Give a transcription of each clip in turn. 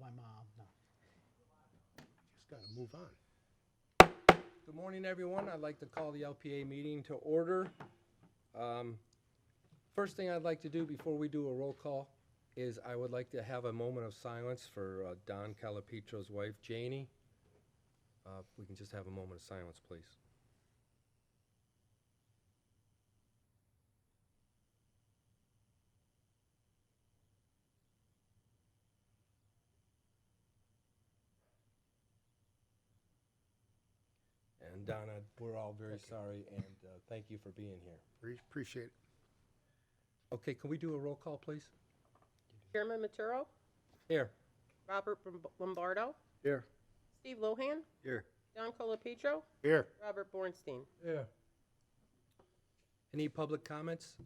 my mom, no. Just got to move on. Good morning, everyone. I'd like to call the LPA meeting to order. First thing I'd like to do before we do a roll call is I would like to have a moment of silence for Don Calapitro's wife, Janie. If we can just have a moment of silence, please. And Donna, we're all very sorry, and thank you for being here. Appreciate it. Okay, can we do a roll call, please? Chairman Maturo, Here. Robert Lombardo, Here. Steve Lohan, Here. Don Colapetro, Here. Robert Bornstein. Yeah. Any public comments?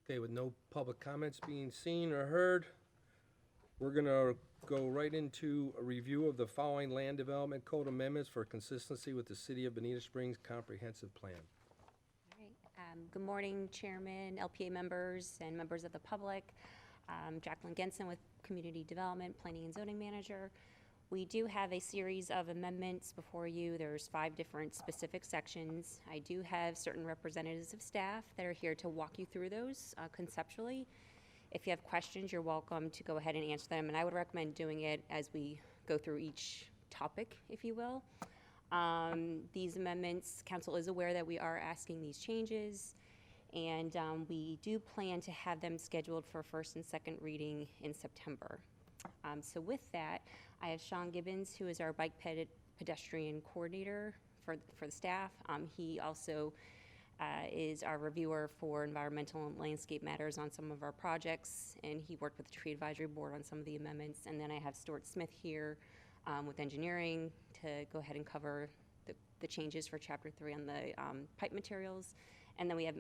Okay, with no public comments being seen or heard, we're gonna go right into a review of the following land development code amendments for consistency with the City of Bonita Springs Comprehensive Plan. All right. Good morning, Chairman, LPA members, and members of the public. Jacqueline Genson with Community Development, Planning and Zoning Manager. We do have a series of amendments before you. There's 5 different specific sections. I do have certain representatives of staff that are here to walk you through those conceptually. If you have questions, you're welcome to go ahead and answer them, and I would recommend doing it as we go through each topic, if you will. These amendments, council is aware that we are asking these changes, and we do plan to have them scheduled for first and second reading in September. So with that, I have Sean Gibbons, who is our bike pedestrian coordinator for the staff. He also is our reviewer for environmental and landscape matters on some of our projects, and he worked with the Tree Advisory Board on some of the amendments. And then I have Stuart Smith here with engineering to go ahead and cover the changes for Chapter 3 on the pipe materials. And then we have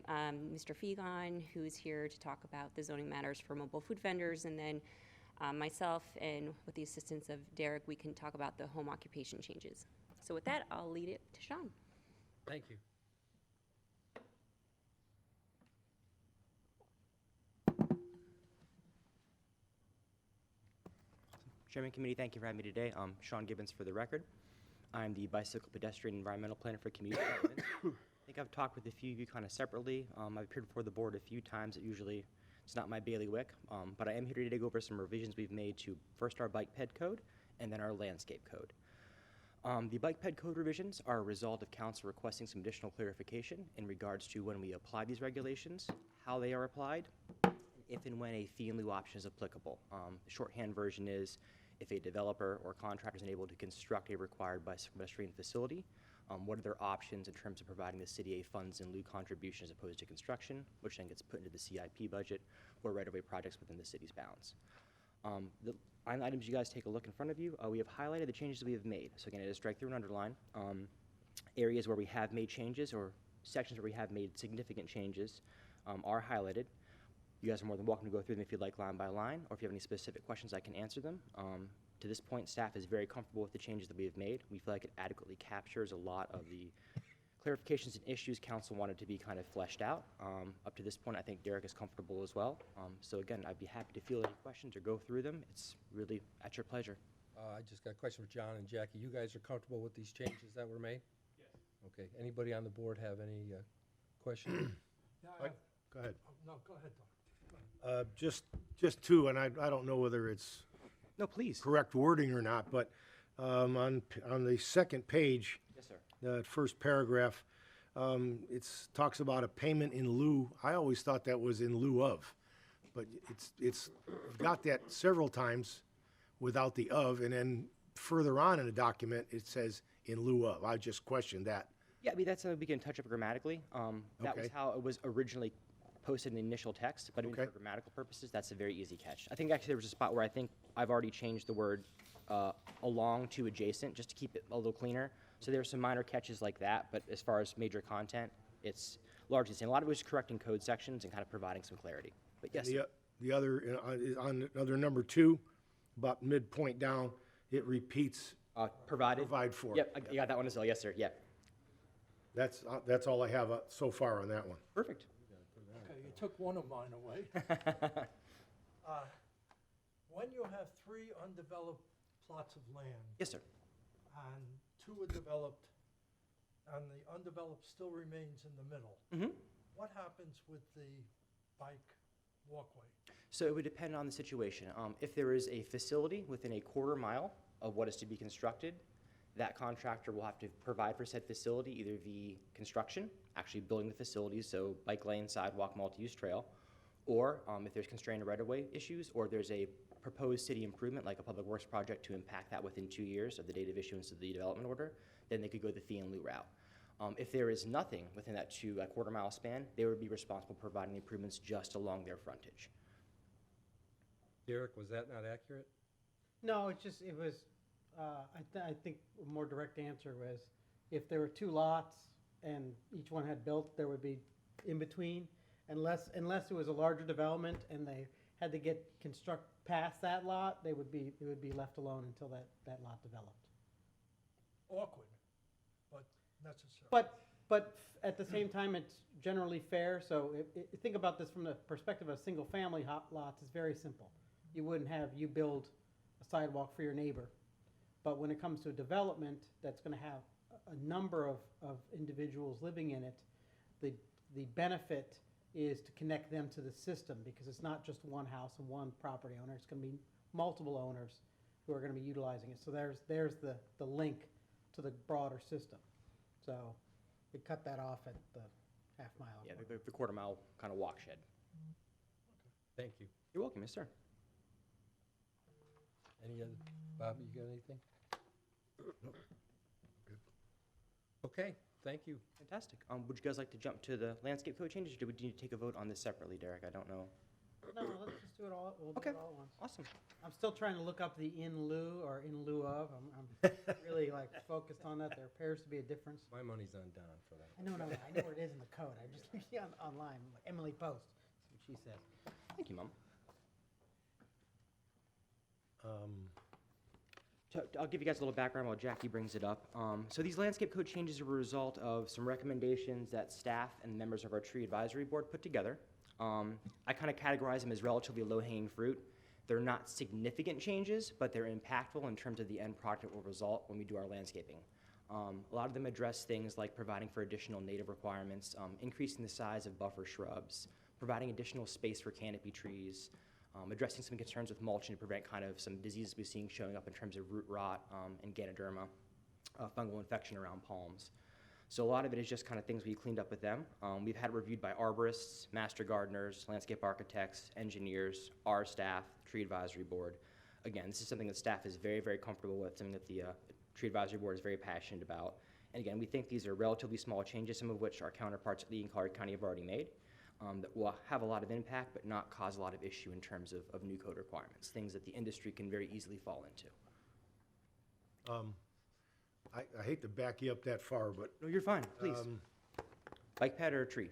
Mr. Fegon, who is here to talk about the zoning matters for mobile food vendors. And then myself, and with the assistance of Derek, we can talk about the home occupation changes. So with that, I'll lead it to Sean. Thank you. Chairman Committee, thank you for having me today. I'm Sean Gibbons for the record. I'm the bicycle pedestrian environmental planner for community development. I think I've talked with a few of you kind of separately. I've appeared before the board a few times. It's not my bailiwick, but I am here today to go over some revisions we've made to first our bike ped code and then our landscape code. The bike ped code revisions are a result of council requesting some additional clarification in regards to when we apply these regulations, how they are applied, if and when a fee in lieu option is applicable. The shorthand version is if a developer or contractor is unable to construct a required bicycle pedestrian facility, what are their options in terms of providing the city a funds in lieu contribution as opposed to construction, which then gets put into the CIP budget or right-of-way projects within the city's bounds. The items you guys take a look in front of you, we have highlighted the changes we have made. So again, it is strike through and underline. Areas where we have made changes or sections where we have made significant changes are highlighted. You guys are more than welcome to go through them if you'd like line by line, or if you have any specific questions, I can answer them. To this point, staff is very comfortable with the changes that we have made. We feel like it adequately captures a lot of the clarifications and issues council wanted to be kind of fleshed out. Up to this point, I think Derek is comfortable as well. So again, I'd be happy to field any questions or go through them. It's really at your pleasure. I just got a question for John and Jackie. You guys are comfortable with these changes that were made? Yes. Okay. Anybody on the board have any questions? Go ahead. No, go ahead, Don. Just 2, and I don't know whether it's No, please. correct wording or not, but on the second page, Yes, sir. the first paragraph, it talks about a payment in lieu. I always thought that was in lieu of, but it's got that several times without the of, and then further on in the document, it says in lieu of. I just questioned that. Yeah, I mean, that's something we can touch up grammatically. That was Okay. how it was originally posted in the initial text, but I mean, Okay. for grammatical purposes, that's a very easy catch. I think actually there was a spot where I think I've already changed the word along to adjacent, just to keep it a little cleaner. So there are some minor catches like that, but as far as major content, it's largely the same. A lot of it was correcting code sections and kind of providing some clarity. But yes, The other, is on other number 2, about midpoint down, it repeats provided. provide for. Yep, I got that one as well. Yes, sir. Yep. That's all I have so far on that one. Perfect. Okay, you took one of mine away. When undeveloped plots of land, Yes, sir. and two are developed, and the undeveloped still remains in the middle. Mhm. What happens with the bike walkway? So it would depend on the situation. If there is a facility within a quarter mile of what is to be constructed, that contractor will have to provide for said facility either the construction, actually building the facilities, so bike lane, sidewalk, multi-use trail, or if there's constrained right-of-way issues, or there's a proposed city improvement, like a public works project, to impact that within 2 years of the date of issuance of the development order, then they could go the fee in lieu route. If there is nothing within that quarter mile span, they would be responsible for providing the improvements just along their frontage. Derek, was that not accurate? No, it was, I think a more direct answer was, if there were two lots and each one had built, there would be in between, unless it was a larger development and they had to construct past that lot, it would be left alone until that lot developed. Awkward, but necessary. But at the same time, it's generally fair, so think about this from the perspective of single-family lots, it's very simple. You wouldn't have you build a sidewalk for your neighbor. But when it comes to a development that's gonna have a number of individuals living in it, the benefit is to connect them to the system, because it's not just one house and one property owner, it's gonna be multiple owners who are gonna be utilizing it. So there's the link to the broader system. So we cut that off at the half mile. Yeah, the quarter mile kind of watershed. Thank you. You're welcome, yes, sir. Any other, Bob, you got anything? Okay, thank you. Fantastic. Would you guys like to jump to the landscape code changes, or do we need to take a vote on this separately, Derek? I don't know. No, let's just do it all, we'll do Okay. it all at once. Awesome. I'm still trying to look up the in lieu or in lieu of. I'm really like focused on that. There appears to be a difference. My money's on Don for that. I know where it is in the code. I'm just looking online. Emily Post, that's what she says. Thank you, Mom. I'll give you guys a little background while Jackie brings it up. So these landscape code changes are a result of some recommendations that staff and members of our tree advisory board put together. I kind of categorize them as relatively low-hanging fruit. They're not significant changes, but they're impactful in terms of the end product that will result when we do our landscaping. A lot of them address things like providing for additional native requirements, increasing the size of buffer shrubs, providing additional space for canopy trees, addressing some concerns with mulching to prevent kind of some diseases we're seeing showing up in terms of root rot and Ganoderma, fungal infection around palms. So a lot of it is just kind of things we cleaned up with them. We've had it reviewed by arborists, master gardeners, landscape architects, engineers, our staff, tree advisory board. Again, this is something that staff is very, very comfortable with, something that the tree advisory board is very passionate about. And again, we think these are relatively small changes, some of which our counterparts at Lee and Clark County have already made, that will have a lot of impact but not cause a lot of issue in terms of new code requirements, things that the industry can very easily fall into. I hate to back you up that far, but No, you're fine, please. Bike pad or tree?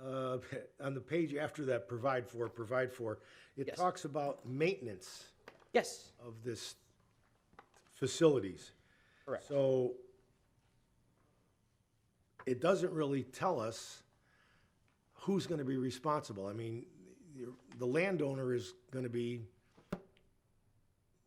on the page after that, provide for, it Yes. talks about maintenance Yes, of this facilities. correct. So it doesn't really tell us who's gonna be responsible. I mean, the landowner is gonna be,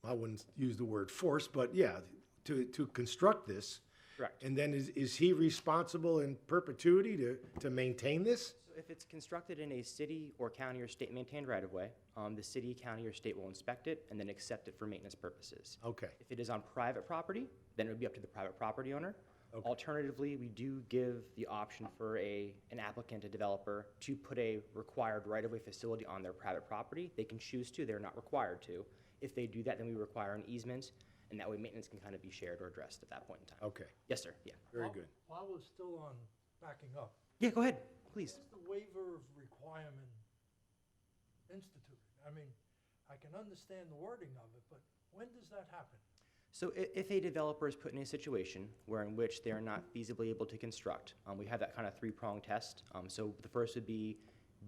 I wouldn't use the word forced, but yeah, to construct this. Correct. And then is he responsible in perpetuity to maintain this? So if it's constructed in a city or county or state maintained right-of-way, the city, county, or state will inspect it and then accept it for maintenance purposes. Okay, If it is on private property, then it would be up to the private property owner. Okay. Alternatively, we do give the option for an applicant, a developer, to put a required right-of-way facility on their private property. They can choose to, they're not required to. If they do that, then we require an easement, and that way maintenance can kind of be shared or addressed at that point in time. okay, Yes, sir, yeah. very good. While we're still on backing up, Yeah, go ahead, please. is the waiver of requirement instituted? I mean, I can understand the wording of it, but when does that happen? So if a developer is put in a situation where in which they are not feasibly able to construct, we have that kind of three-pronged test. So the first would be,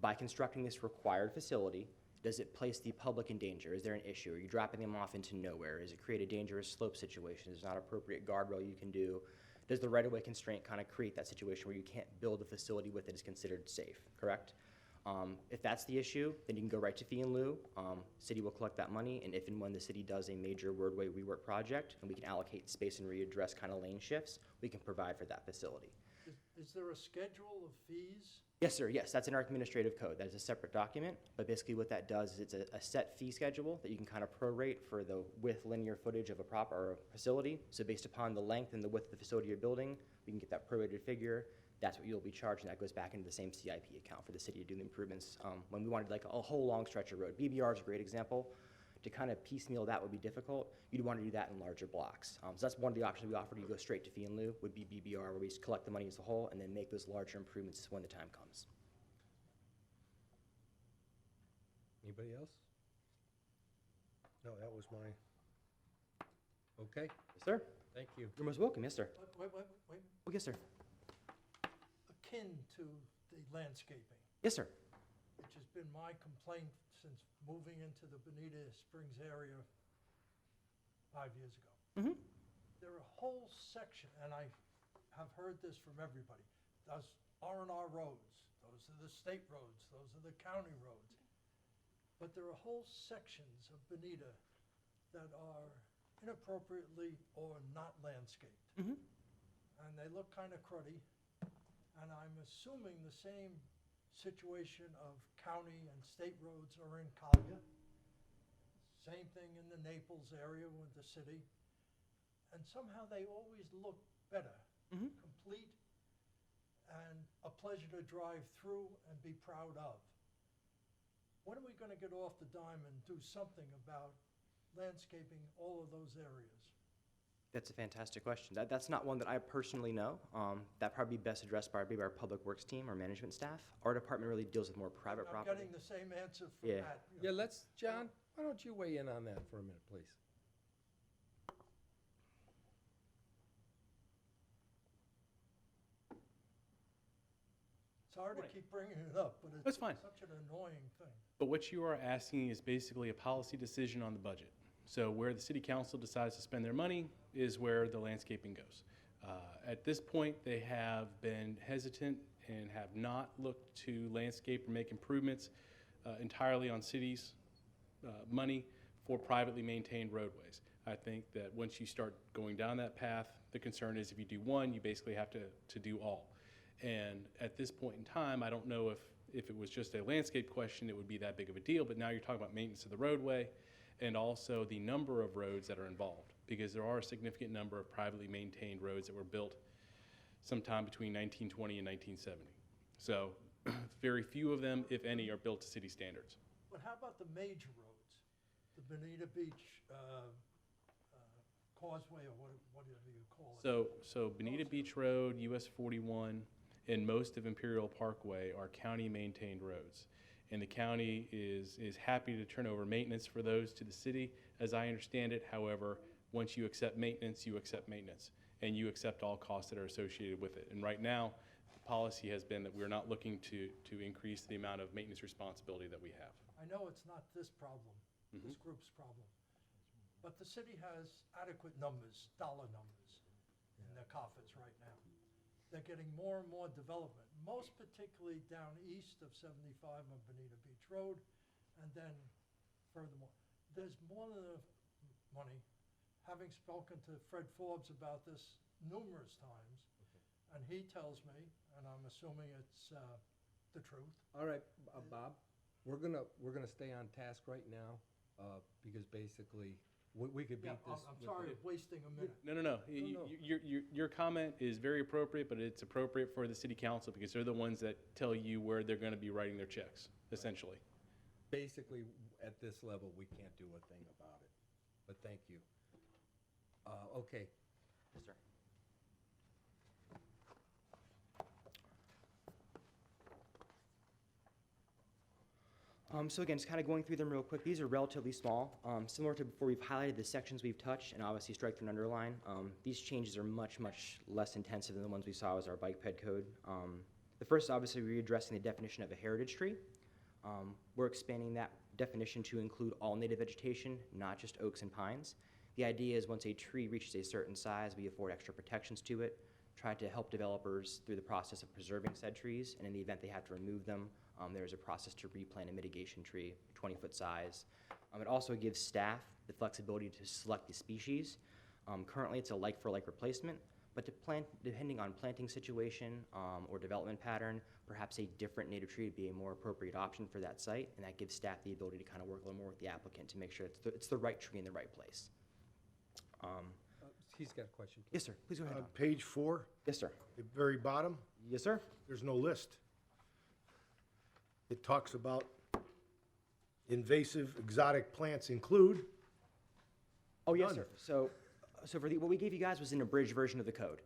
by constructing this required facility, does it place the public in danger? Is there an issue? Are you dropping them off into nowhere? Does it create a dangerous slope situation? Is there not appropriate guardrail you can do? Does the right-of-way constraint kind of create that situation where you can't build a facility with it is considered safe, correct? If that's the issue, then you can go right to fee in lieu. City will collect that money, and if and when the city does a major roadway rework project, and we can allocate space and readdress kind of lane shifts, we can provide for that facility. Is there a schedule of fees? Yes, sir, yes, that's in our administrative code. That is a separate document, but basically what that does is it's a set fee schedule that you can kind of prorate for the width linear footage of a or a facility. So based upon the length and the width of the facility you're building, we can get that prorated figure. That's what you'll be charged, and that goes back into the same CIP account for the city to do the improvements. When we wanted like a whole long stretch of road, BBR is a great example. To kind of piecemeal that would be difficult. You'd want to do that in larger blocks. So that's one of the options we offered. You go straight to fee in lieu, would be BBR, where we just collect the money as a whole and then make those larger improvements when the time comes. Anybody else? No, that was my, Okay, Yes, sir. thank you. You're most welcome. Yes, sir. Wait. Oh, yes, sir. Akin to the landscaping, Yes, sir. which has been my complaint since moving into the Bonita Springs area 5 years ago. Mm-hmm. There are a whole section, and I have heard this from everybody, those R&R roads, those are the state roads, those are the county roads. But there are whole sections of Bonita that are inappropriately or not landscaped. Mm-hmm. And they look kind of cruddy. And I'm assuming the same situation of county and state roads are in Collier. Same thing in the Naples area with the city. And somehow they always look better, Mm-hmm. complete, and a pleasure to drive through and be proud of. When are we going to get off the dime and do something about landscaping all of those areas? That's a fantastic question. That's not one that I personally know. That'd probably be best addressed by our public works team or management staff. Our department really deals with more private I'm property. getting the same answer from Yeah. Matt. Yeah, let's, John, why don't you weigh in on that for a minute, please? It's hard to keep bringing it up, but it's That's fine. such an annoying thing. But what you are asking is basically a policy decision on the budget. So where the city council decides to spend their money is where the landscaping goes. At this point, they have been hesitant and have not looked to landscape or make improvements entirely on cities' money for privately maintained roadways. I think that once you start going down that path, the concern is if you do one, you basically have to do all. And at this point in time, I don't know if it was just a landscape question, it would be that big of a deal, but now you're talking about maintenance of the roadway and also the number of roads that are involved, because there are a significant number of privately maintained roads that were built sometime between 1920 and 1970. So very few of them, if any, are built to city standards. But how about the major roads? The Bonita Beach Causeway, or whatever you call it? So Bonita Beach Road, US 41, and most of Imperial Parkway are county-maintained roads. And the county is happy to turn over maintenance for those to the city, as I understand it. However, once you accept maintenance, you accept maintenance, and you accept all costs that are associated with it. And right now, the policy has been that we're not looking to increase the amount of maintenance responsibility that we have. I know it's not this problem, this group's problem, but the city has adequate numbers, dollar numbers, in their coffers right now. They're getting more and more development, most particularly down east of 75 on Bonita Beach Road, and then furthermore. There's more than enough money, having spoken to Fred Forbes about this numerous times, and he tells me, and I'm assuming it's the truth. All right, Bob, we're gonna stay on task right now, because basically, we could beat Yeah, this. I'm with- sorry of wasting a minute. No. Your comment is very appropriate, but it's appropriate for the city council because they're the ones that tell you where they're going to be writing their checks, essentially. Basically, at this level, we can't do a thing about it, but thank you. Okay, Yes, sir. So again, just kind of going through them real quick. These are relatively small. Similar to before, we've highlighted the sections we've touched and obviously strike through and underline. These changes are much, much less intensive than the ones we saw as our bike ped code. The first is obviously readdressing the definition of a heritage tree. We're expanding that definition to include all native vegetation, not just oaks and pines. The idea is once a tree reaches a certain size, we afford extra protections to it, try to help developers through the process of preserving said trees, and in the event they have to remove them, There's a process to replant a mitigation tree, 20-foot size. It also gives staff the flexibility to select the species. Currently, it's a like-for-like replacement, but depending on planting situation or development pattern, perhaps a different native tree would be a more appropriate option for that site, and that gives staff the ability to kind of work a little more with the applicant to make sure it's the right tree in the right place. He's got a question. Yes, sir. Please go ahead. Don. Page 4, Yes, sir. the very bottom, Yes, sir. there's no list. It talks about invasive exotic plants include. Oh, yes, None. sir. So for what we gave you guys was an abridged version of the code.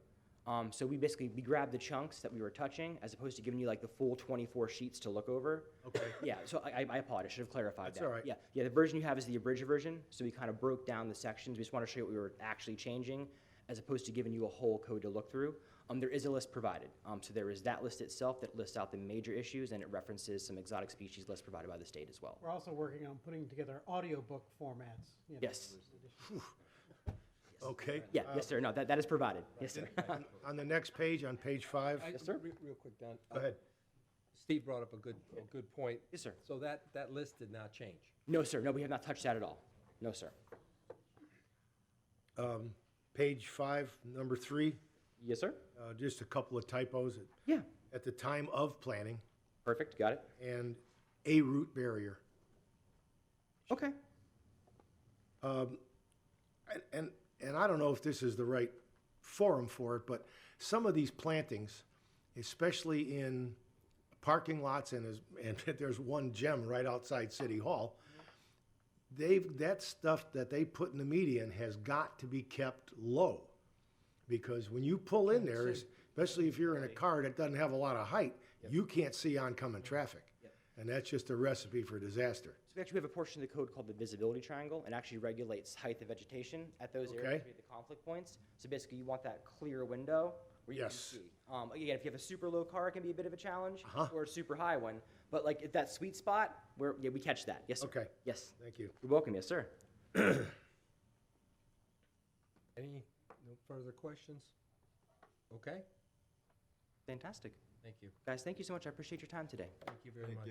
So we grabbed the chunks that we were touching as opposed to giving you like the full 24 sheets to look over. Okay. Yeah, so I apologize, I should have clarified That's that. all right. Yeah, the version you have is the abridged version, so we kind of broke down the sections. We just want to show you what we were actually changing as opposed to giving you a whole code to look through. There is a list provided. So there is that list itself that lists out the major issues, and it references some exotic species lists provided by the state as well. We're also working on putting together audiobook formats. You know, Yes. Okay. Yeah, yes, sir. No, that is provided. Yes, sir. On the next page, on page 5, Yes, sir. Real quick, Don. go ahead. Steve brought up a good point. Yes, sir. So that list did not change? No, sir. No, we have not touched that at all. No, sir. Page 5, number 3, Yes, sir. just a couple of typos. Yeah. At the time of planning, Perfect. Got it. and a root barrier. Okay. And I don't know if this is the right forum for it, but some of these plantings, especially in parking lots and there's one gem right outside City Hall, that stuff that they put in the median has got to be kept low. Because when you pull in there, especially if you're in a car that doesn't have a lot of height, you can't see oncoming traffic. And that's just a recipe for disaster. So we actually have a portion of the code called the visibility triangle. It actually regulates height of vegetation at those Okay. areas, the conflict points. So basically, you want that clear window where you Yes. can see. Again, if you have a super low car, it can be a bit of a challenge, Uh-huh. or a super high one. But like at that sweet spot, where we catch that. Yes, sir. Okay. Yes. Thank you. You're welcome. Yes, sir. No further questions? Okay, Fantastic. thank you. Guys, thank you so much. I appreciate your time today. Thank you very much.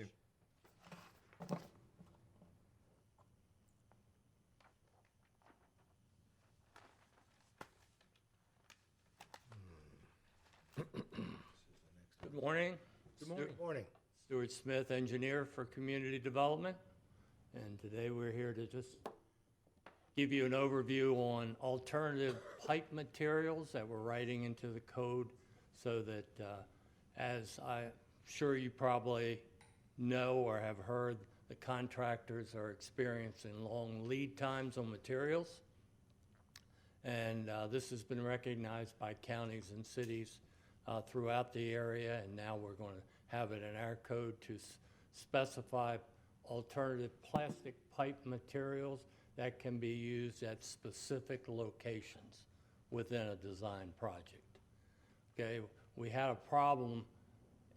Good morning. Good morning. Good morning. Stuart Smith, engineer for community development. And today we're here to just give you an overview on alternative pipe materials that we're writing into the code so that, as I'm sure you probably know or have heard, the contractors are experiencing long lead times on materials. And this has been recognized by counties and cities throughout the area, and now we're going to have it in our code to specify alternative plastic pipe materials that can be used at specific locations within a design project. Okay, we had a problem,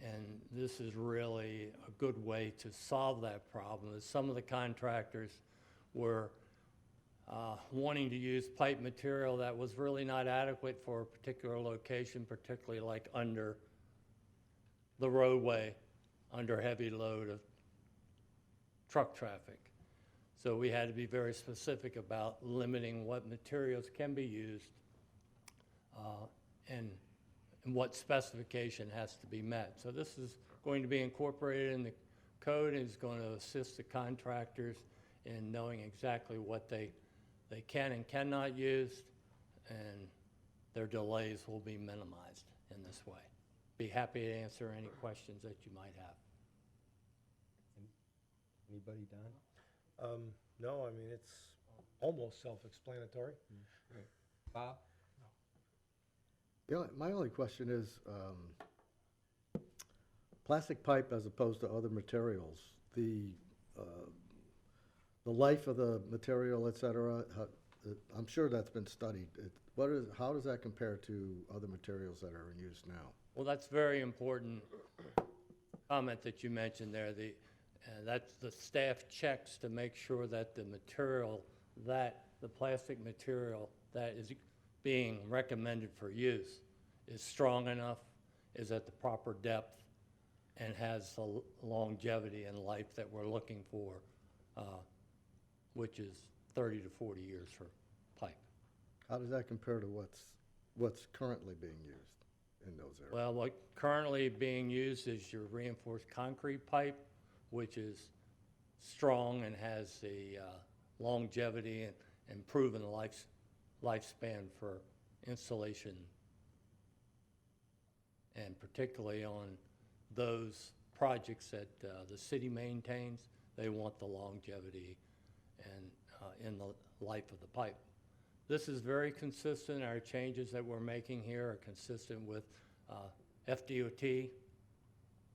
and this is really a good way to solve that problem, is some of the contractors were wanting to use pipe material that was really not adequate for a particular location, particularly like under the roadway, under heavy load of truck traffic. So we had to be very specific about limiting what materials can be used and what specification has to be met. So this is going to be incorporated in the code and is going to assist the contractors in knowing exactly what they can and cannot use, and their delays will be minimized in this way. Be happy to answer any questions that you might have. Anybody, Don? No, I mean, it's almost self-explanatory. Bob? My only question is, plastic pipe as opposed to other materials, the life of the material, et cetera, I'm sure that's been studied. How does that compare to other materials that are in use now? Well, that's very important comment that you mentioned there. That's the staff checks to make sure that the material, the plastic material that is being recommended for use is strong enough, is at the proper depth, and has the longevity and life that we're looking for, which is 30 to 40 years for pipe. How does that compare to what's currently being used in those areas? Well, what currently being used is your reinforced concrete pipe, which is strong and has the longevity and proven lifespan for installation, and particularly on those projects that the city maintains, they want the longevity and in the life of the pipe. This is very consistent. Our changes that we're making here are consistent with FDOT,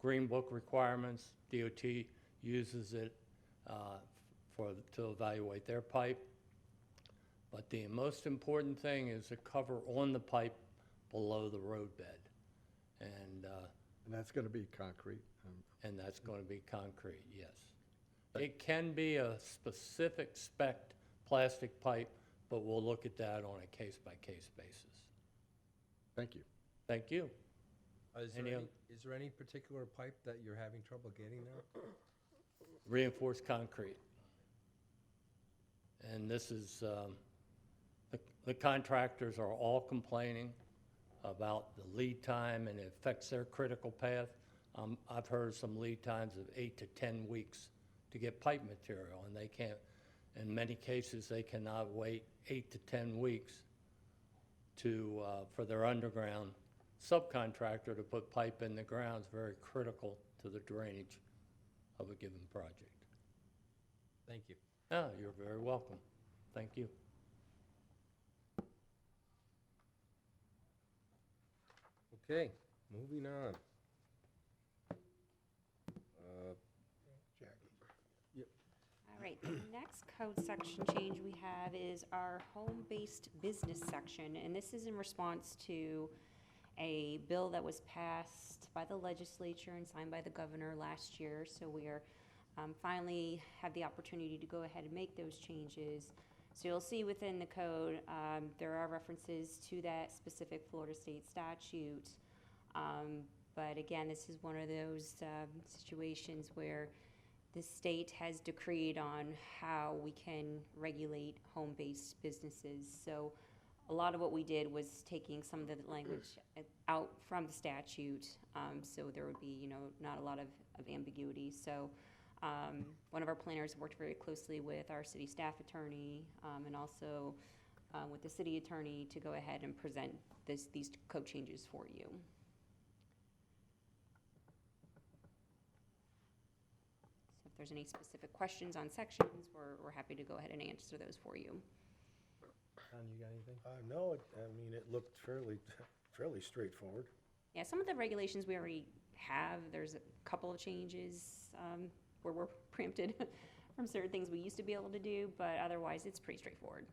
Green Book requirements. DOT uses it to evaluate their pipe. But the most important thing is the cover on the pipe below the roadbed. And that's going to be concrete. and that's going to be concrete, yes. It can be a specific spec plastic pipe, but we'll look at that on a case-by-case basis. Thank you. Thank you. Is Any there oth- is there any particular pipe that you're having trouble getting now? Reinforced concrete. And this is, the contractors are all complaining about the lead time, and it affects their critical path. I've heard some lead times of 8 to 10 weeks to get pipe material, and they can't, in many cases, they cannot wait 8 to 10 weeks to, for their underground subcontractor to put pipe in the ground. Is very critical to the drainage of a given project. Thank you. Oh, you're very welcome. Thank you. Okay, moving on. All right, the next code section change we have is our home-based business section, and this is in response to a bill that was passed by the legislature and signed by the governor last year. So we are finally have the opportunity to go ahead and make those changes. So you'll see within the code, there are references to that specific Florida state statute. But again, this is one of those situations where the state has decreed on how we can regulate home-based businesses. So a lot of what we did was taking some of the language out from the statute, so there would be, not a lot of ambiguity. So one of our planners worked very closely with our city staff attorney and also with the city attorney to go ahead and present these code changes for you. So if there's any specific questions on sections, we're happy to go ahead and answer those for you. Don, you got anything? No, it looked fairly straightforward. Yeah, some of the regulations we already have, there's a couple of changes where we're preempted from certain things we used to be able to do, but otherwise it's pretty straightforward.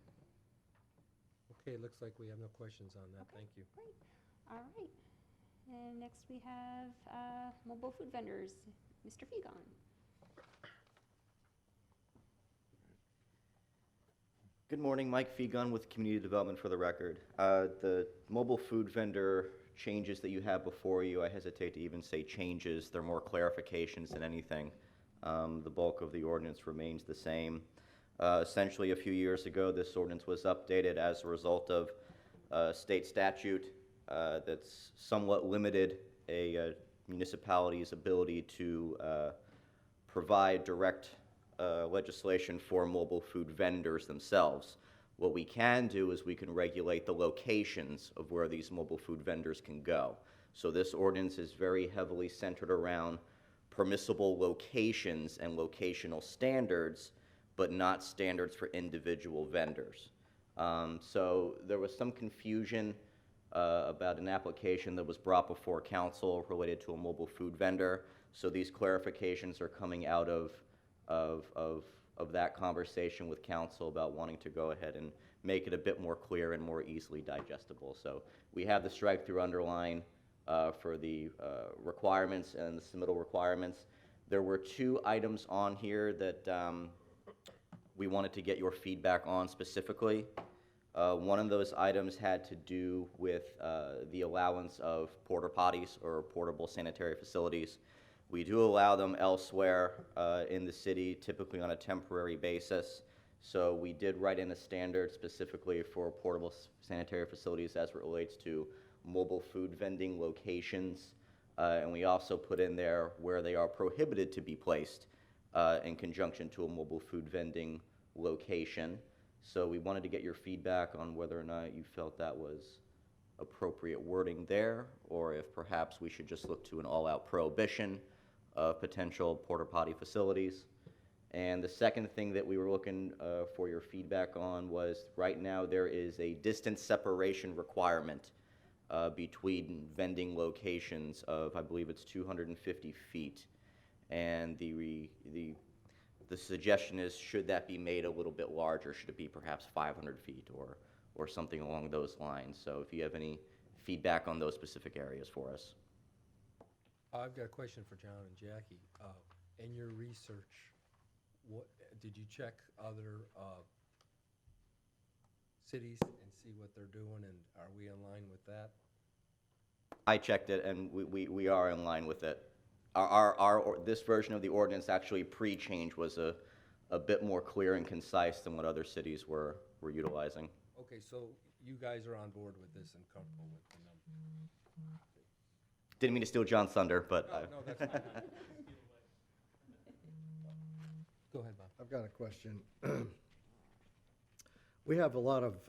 Okay, it looks like we have no questions on that. Okay, Thank you. Great. All right. And next we have mobile food vendors, Mr. Fegon. Good morning, Mike Fegun with Community Development for the record. The mobile food vendor changes that you have before you, I hesitate to even say changes, they're more clarifications than anything. The bulk of the ordinance remains the same. Essentially, a few years ago, this ordinance was updated as a result of a state statute that's somewhat limited a municipality's ability to provide direct legislation for mobile food vendors themselves. What we can do is we can regulate the locations of where these mobile food vendors can go. So this ordinance is very heavily centered around permissible locations and locational standards, but not standards for individual vendors. So there was some confusion about an application that was brought before council related to a mobile food vendor. So these clarifications are coming out of that conversation with council about wanting to go ahead and make it a bit more clear and more easily digestible. So we have the strike-through underline for the requirements and the submittal requirements. There were 2 items on here that we wanted to get your feedback on specifically. One of those items had to do with the allowance of porta potties or portable sanitary facilities. We do allow them elsewhere in the city, typically on a temporary basis. So we did write in a standard specifically for portable sanitary facilities as it relates to mobile food vending locations. And we also put in there where they are prohibited to be placed in conjunction to a mobile food vending location. So we wanted to get your feedback on whether or not you felt that was appropriate wording there, or if perhaps we should just look to an all-out prohibition of potential porta potty facilities. And the second thing that we were looking for your feedback on was, right now there is a distance separation requirement between vending locations of, I believe it's 250 feet. And the suggestion is, should that be made a little bit larger? Should it be perhaps 500 feet or something along those lines? So if you have any feedback on those specific areas for us. I've got a question for John and Jackie. In your research, what, did you check other cities and see what they're doing, and are we in line with that? I checked it, and we are in line with it. This version of the ordinance actually pre-change was a bit more clear and concise than what other cities were utilizing. Okay, so you guys are on board with this and comfortable with the number? Didn't mean to steal John's thunder, but No, that's fine. Go ahead, Bob. I've got a question. We have a lot of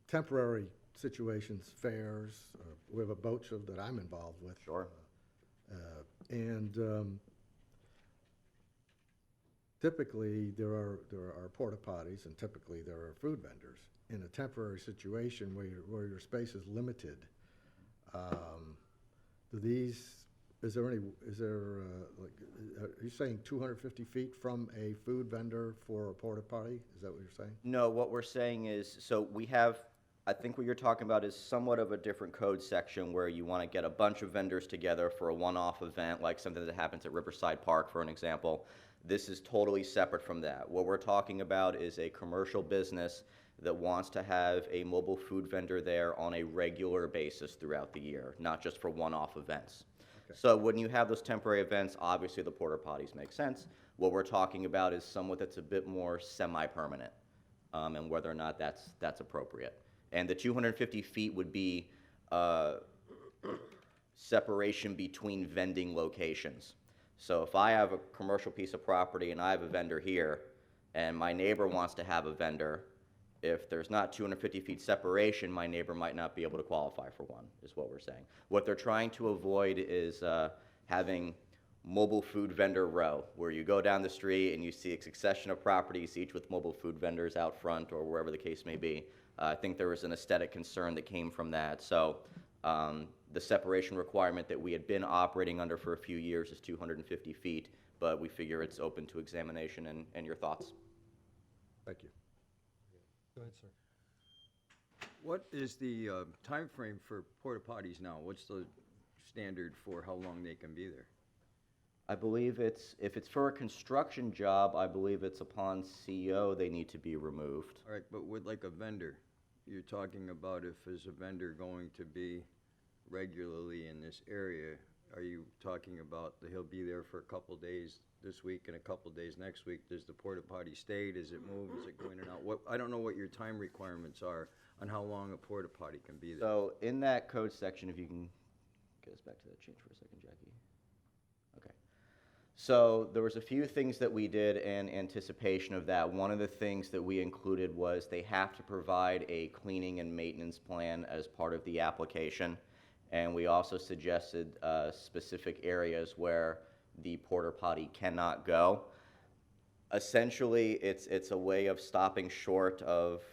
temporary situations, fairs. We have a boat show that I'm involved with. Sure. Typically, there are porta potties, and typically there are food vendors. In a temporary situation where your space is limited, are you saying 250 feet from a food vendor for a porta potty? Is that what you're saying? no, what we're saying is, so we have, I think what you're talking about is somewhat of a different code section where you want to get a bunch of vendors together for a one-off event, like something that happens at Riverside Park, for an example. This is totally separate from that. What we're talking about is a commercial business that wants to have a mobile food vendor there on a regular basis throughout the year, not just for one-off events. Okay. So when you have those temporary events, obviously the porta potties make sense. What we're talking about is somewhat that's a bit more semi-permanent, and whether or not that's appropriate. And the 250 feet would be separation between vending locations. So if I have a commercial piece of property and I have a vendor here, and my neighbor wants to have a vendor, if there's not 250 feet separation, my neighbor might not be able to qualify for one, is what we're saying. What they're trying to avoid is having mobile food vendor row, where you go down the street and you see a succession of properties, each with mobile food vendors out front or wherever the case may be. I think there was an aesthetic concern that came from that. So the separation requirement that we had been operating under for a few years is 250 feet, but we figure it's open to examination and your thoughts. Thank you. Go ahead, sir. What is the time frame for porta potties now? What's the standard for how long they can be there? I believe if it's for a construction job, I believe it's upon CO they need to be removed. All right, but with like a vendor, you're talking about if there's a vendor going to be regularly in this area, are you talking about that he'll be there for a couple days this week and a couple days next week? Does the porta potty stay? Does it move? Is it go in and out? I don't know what your time requirements are on how long a porta potty can be there. So in that code section, if you can get us back to that change for a second, Jackie. Okay. So there was a few things that we did in anticipation of that. One of the things that we included was they have to provide a cleaning and maintenance plan as part of the application. And we also suggested specific areas where the porta potty cannot go. Essentially, it's a way of stopping short of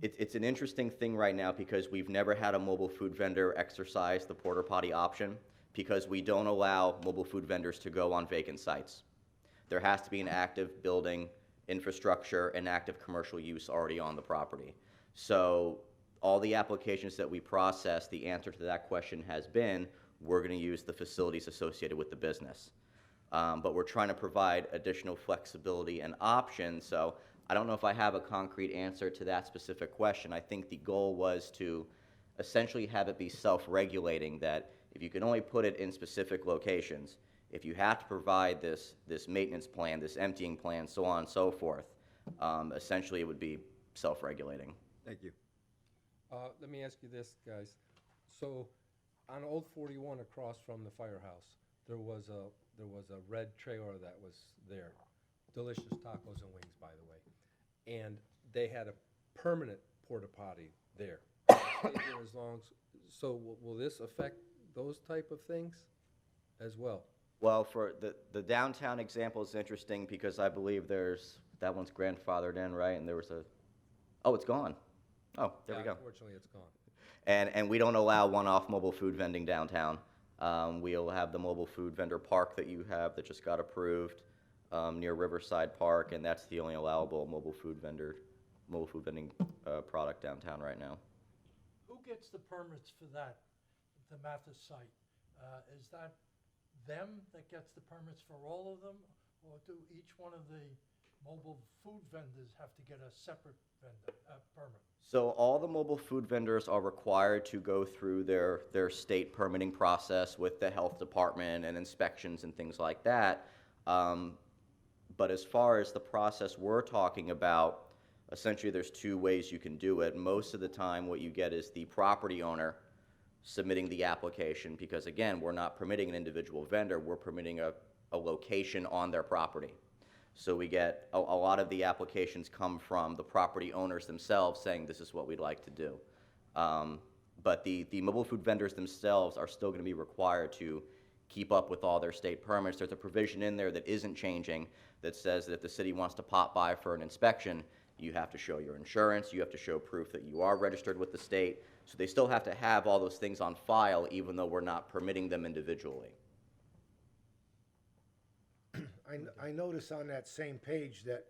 it's an interesting thing right now because we've never had a mobile food vendor exercise the porta potty option because we don't allow mobile food vendors to go on vacant sites. There has to be an active building infrastructure and active commercial use already on the property. So all the applications that we process, the answer to that question has been, we're going to use the facilities associated with the business. But we're trying to provide additional flexibility and options. So I don't know if I have a concrete answer to that specific question. I think the goal was to essentially have it be self-regulating, that if you can only put it in specific locations, if you have to provide this maintenance plan, this emptying plan, so on and so forth, essentially it would be self-regulating. Thank you. Let me ask you this, guys. So, on Old 41 across from the firehouse, there was a red trailer that was there. Delicious tacos and wings, by the way. And they had a permanent porta potty there. Stayed there as long as, so will this affect those type of things as well? Well, for the downtown example is interesting because I believe that one's grandfathered in, right? And there was oh, it's gone. Oh, there we go. Unfortunately, it's gone. And we don't allow one-off mobile food vending downtown. We'll have the mobile food vendor park that you have that just got approved near Riverside Park, and that's the only allowable mobile food vending product downtown right now. Who gets the permits for that, the Mathis site? Is that them that gets the permits for all of them? Or do each one of the mobile food vendors have to get a separate permit? So all the mobile food vendors are required to go through their state permitting process with the health department and inspections and things like that. But as far as the process we're talking about, essentially there's two ways you can do it. Most of the time what you get is the property owner submitting the application, because again, we're not permitting an individual vendor, we're permitting a location on their property. So we get a lot of the applications come from the property owners themselves saying this is what we'd like to do. But the mobile food vendors themselves are still going to be required to keep up with all their state permits. There's a provision in there that isn't changing that says that if the city wants to pop by for an inspection, you have to show your insurance, you have to show proof that you are registered with the state. So they still have to have all those things on file even though we're not permitting them individually. I notice on that same page that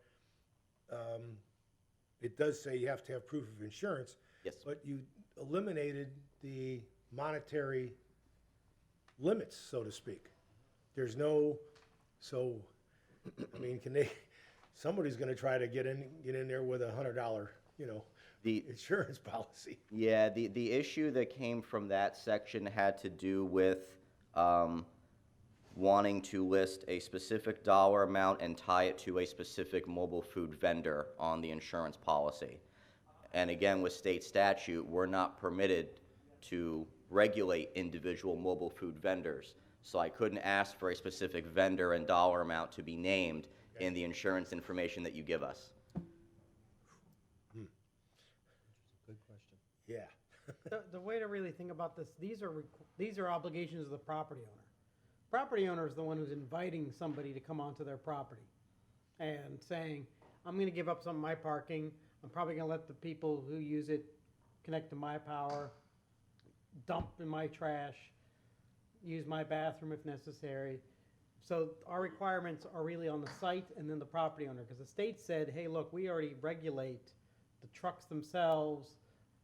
it does say you have to have proof of insurance. Yes. But you eliminated the monetary limits, so to speak. There's no, so, I mean, somebody's gonna try to get in there with $100, insurance policy. Yeah, the issue that came from that section had to do with wanting to list a specific dollar amount and tie it to a specific mobile food vendor on the insurance policy. And again, with state statute, we're not permitted to regulate individual mobile food vendors. So I couldn't ask for a specific vendor and dollar amount to be named in the insurance information that you give us. Good question. Yeah. The way to really think about this, these are obligations of the property owner. Property owner is the one who's inviting somebody to come onto their property and saying, I'm going to give up some of my parking. I'm probably going to let the people who use it connect to my power, dump in my trash, use my bathroom if necessary. So our requirements are really on the site and then the property owner, because the state said, hey, look, we already regulate the trucks themselves,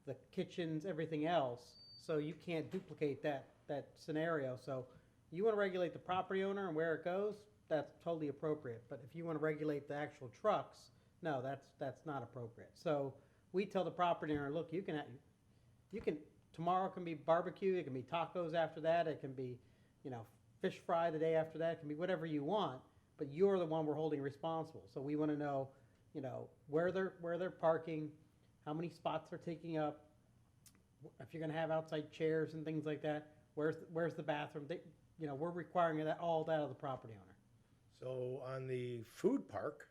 the kitchens, everything else, so you can't duplicate that scenario. So you want to regulate the property owner and where it goes, that's totally appropriate. But if you want to regulate the actual trucks, no, that's not appropriate. So we tell the property owner, look, you can tomorrow can be barbecue, it can be tacos after that, it can be, fish fry the day after that, it can be whatever you want, but you're the one we're holding responsible. So we want to know, where they're parking, how many spots they're taking up, if you're going to have outside chairs and things like that, where's the bathroom? We're requiring all that of the property owner. So on the food park,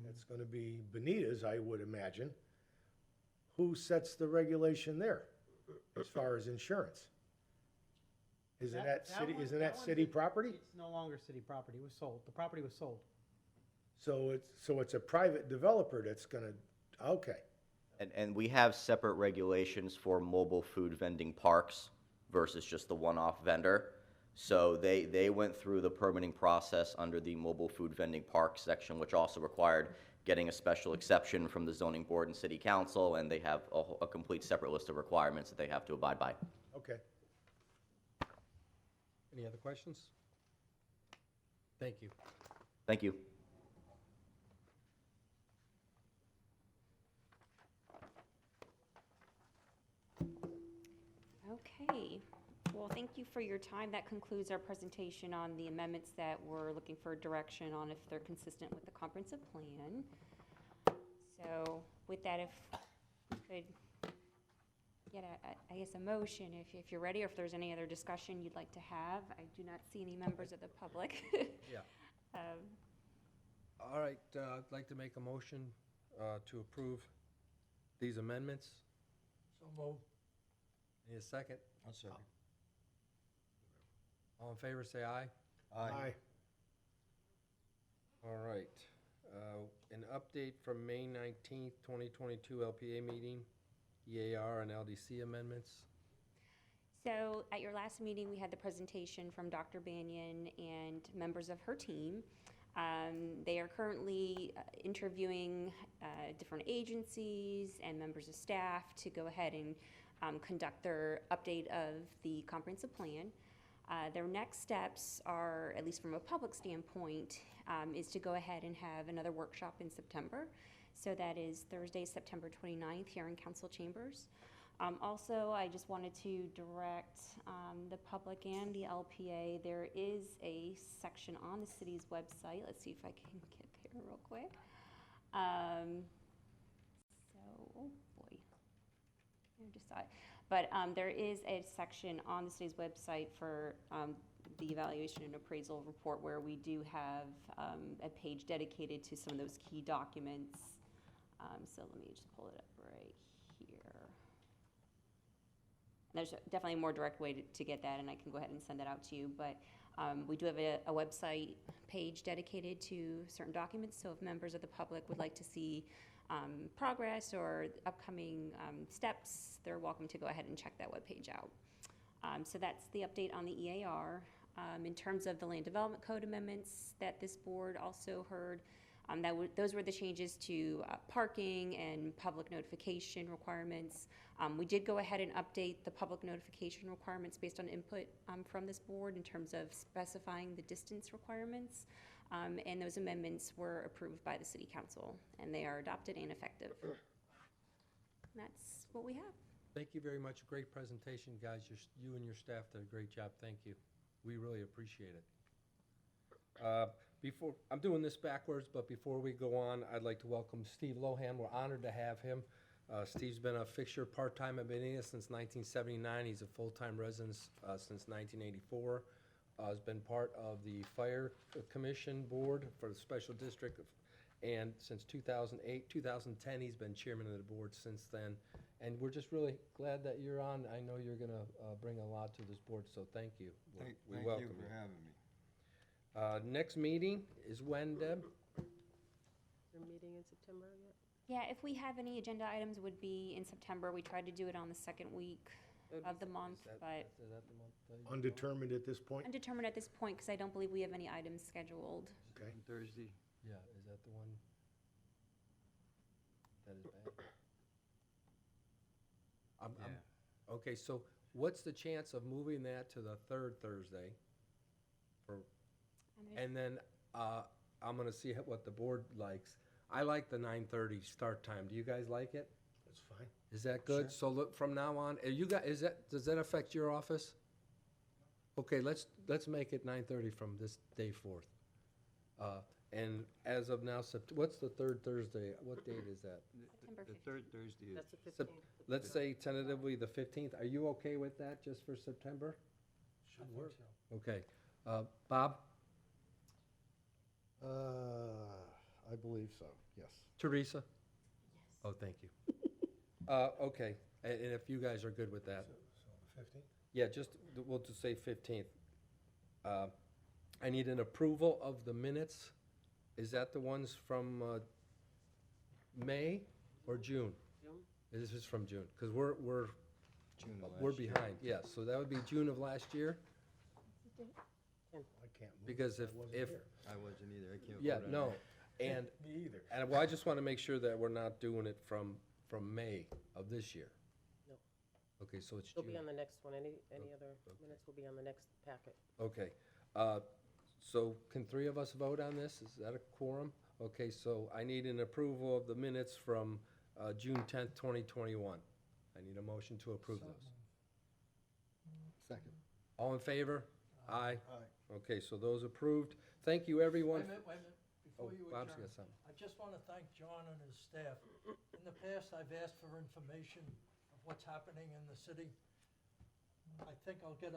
that's gonna be Bonita's, I would imagine. Who sets the regulation there as far as insurance? Isn't that city property? It's no longer city property. It was sold. The property was sold. So it's a private developer that's gonna, okay. And we have separate regulations for mobile food vending parks versus just the one-off vendor. So they went through the permitting process under the mobile food vending park section, which also required getting a special exception from the zoning board and city council, and they have a complete separate list of requirements that they have to abide by. Okay. Any other questions? Thank you. Thank you. Okay, well, thank you for your time. That concludes our presentation on the amendments that we're looking for direction on if they're consistent with the comprehensive plan. So with that, if we could get I guess, a motion, if you're ready, or if there's any other discussion you'd like to have. I do not see any members of the public. Yeah. Um, All right, I'd like to make a motion to approve these amendments. So moved. Need a second? I'll second. All in favor, say aye. Aye. All right. An update from May 19th, 2022 LPA meeting, EAR and LDC amendments. So at your last meeting, we had the presentation from Dr. Banyan and members of her team. They are currently interviewing different agencies and members of staff to go ahead and conduct their update of the comprehensive plan. Their next steps are, at least from a public standpoint, is to go ahead and have another workshop in September. So that is Thursday, September 29th, here in council chambers. Also, I just wanted to direct the public and the LPA. There is a section on the city's website. Let's see if I can get there real quick. Oh boy, I just saw it. But there is a section on the city's website for the evaluation and appraisal report where we do have a page dedicated to some of those key documents. So let me just pull it up right here. There's definitely a more direct way to get that, and I can go ahead and send that out to you. But we do have a website page dedicated to certain documents, so if members of the public would like to see progress or upcoming steps, they're welcome to go ahead and check that webpage out. So that's the update on the EAR. In terms of the Land Development Code amendments that this board also heard, those were the changes to parking and public notification requirements. We did go ahead and update the public notification requirements based on input from this board in terms of specifying the distance requirements. And those amendments were approved by the City Council, and they are adopted and effective. And that's what we have. Thank you very much. Great presentation, guys. You and your staff did a great job. Thank you. We really appreciate it. I'm doing this backwards, but before we go on, I'd like to welcome Steve Lohan. We're honored to have him. Steve's been a fixture part-time at Bonita since 1979. He's a full-time resident since 1984. Has been part of the Fire Commission Board for the Special District, and since 2008, 2010, he's been chairman of the board since then. And we're just really glad that you're on. I know you're gonna bring a lot to this board, so thank you. Thank We you welcome for having me. Next meeting is when, Deb? Your meeting in September yet? Yeah, if we have any agenda items, would be in September. We tried to do it on the second week of the month, but Is that the month? Undetermined at this point? undetermined at this point, because I don't believe we have any items scheduled. Okay. Thursday? Yeah, is that the one? That is bad. Okay, so what's the chance of moving that to the third Thursday? And then I'm gonna see what the board likes. I like the 9:30 start time. Do you guys like it? That's fine. Is that good? So look, from now on, you got, does that affect your office? Okay, let's make it 9:30 from this day forth. And as of now, what's the third Thursday? What date is that? September The 15th. third Thursday is. That's the Sep- 15th. Let's say tentatively the 15th. Are you okay with that, just for September? Should work. So. Okay. Bob? I believe so, yes. Teresa? Yes. Oh, thank you. Okay, and if you guys are good with that. So the 15th? Yeah, we'll just say 15th. I need an approval of the minutes. Is that the ones from May or June? June? This is from June, because we're June of we're last year. behind, yeah. So that would be June of last year, I can't move. because I wasn't if, here. I wasn't either, I can't vote yeah, on no. that. And, Me either. well, I just want to make sure that we're not doing it from May of this year. No. Okay, so it's It'll be on June. the next one. Any other minutes will be on the next packet. Okay, so can three of us vote on this? Is that a quorum? Okay, so I need an approval of the minutes from June 10th, 2021. I need a motion to approve So those. moved. Second. All in favor? Aye. Okay, so those approved. Thank you, everyone. Wait a minute, Oh, before you Bob's adjourn. got something. I just want to thank John and his staff. In the past, I've asked for information of what's happening in the city. I think I'll get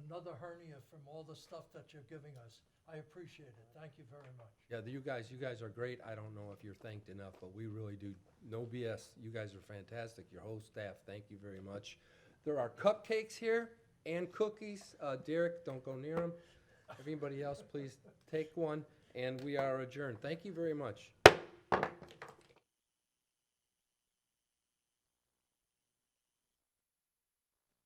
another hernia from all the stuff that you're giving us. I appreciate it. Thank you very much. Yeah, you guys are great. I don't know if you're thanked enough, but we really do. No BS. You guys are fantastic. Your whole staff, thank you very much. There are cupcakes here and cookies. Derek, don't go near them. Everybody else, please take one. And we are adjourned. Thank you very much.